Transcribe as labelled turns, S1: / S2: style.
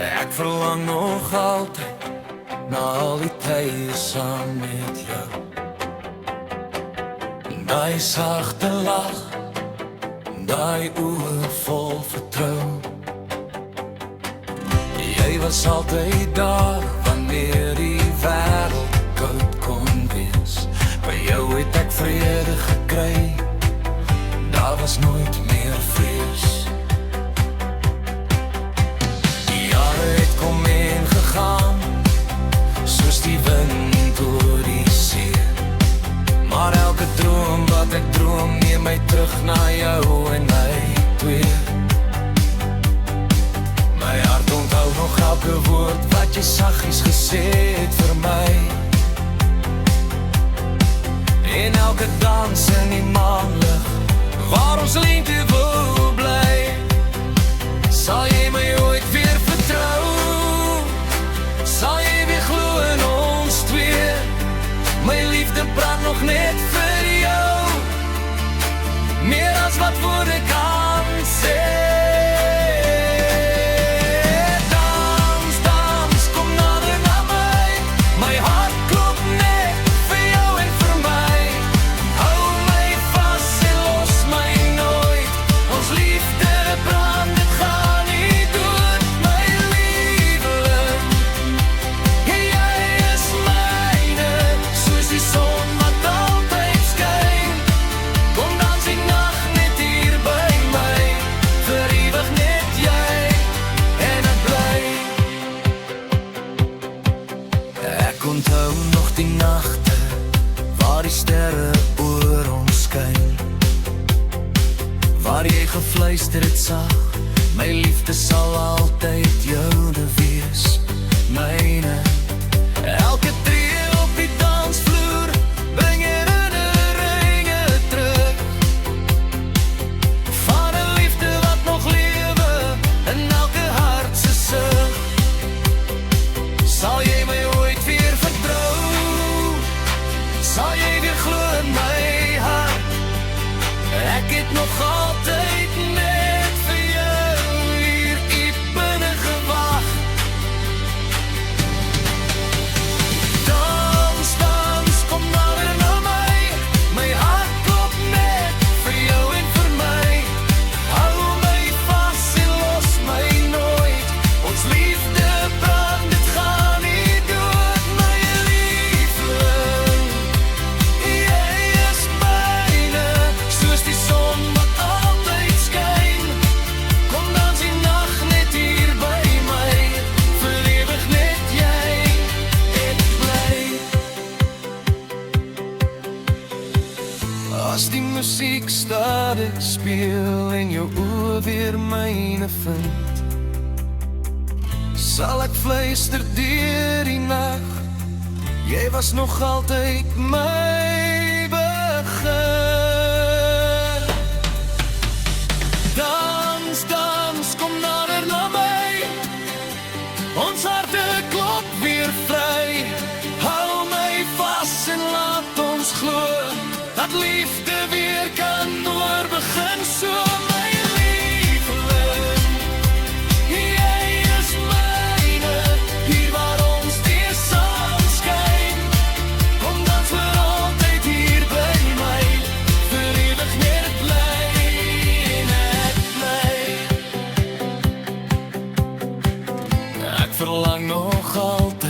S1: Ek verlang nog altyd na al die tye saam met jou. Daai sagte lach, daai oë vol vertrou. Jy was altyd daar wanneer die wêreld koud kon wees. By jou het ek vrede gekry, daar was nooit meer vrees. Die jare het kom en gegaan, soos die wind oor die see. Maar elke droom wat ek droom, neem my terug na jou en my twee. My hart onthou nog elke woord wat jy saggies gesê het vir my. En elke dans in die maanlig, waar ons liefde wil bly. Sal jy my ooit weer vertrou? Sal jy weer glo in ons twee? My liefde praat nog net vir jou, meer as wat woorde kan sê. Onthou nog die nagte, waar die sterre oor ons skyn. Waar jy gefluister het sag, my liefde sal altyd joune wees, myne. Elke tree op die dansvloer, bring herinneringe terug, van 'n liefde wat nog lewe, in elke hart se sug. Sal jy my ooit weer vertrou? Sal jy weer glo in my hart? Ek het nog altyd net vir jou hier binne gewag. Dans, dans, kom nader na my. My hart klop net vir jou en vir my. Hou my vas en los my nooit. Ons liefde brand, dit gaan nie dood, my liefling. Jy is myne, soos die son wat altyd skyn. Kom dans die nag net hier by my, vir ewig net jy en bly. As die musiek stadig speel en jou oë weer myne vind, sal ek fluister deur die nag, jy was nog altyd my begin. Dans, dans, kom nader na my. Ons harte klop weer vry. Hou my vas en laat ons glo, dat liefde weer kan oorbegin. So my lieveling, jy is myne, hier waar ons weer saam skyn. Kom dans vir altyd hier by my, vir ewig net bly, net bly. Ek verlang nog altyd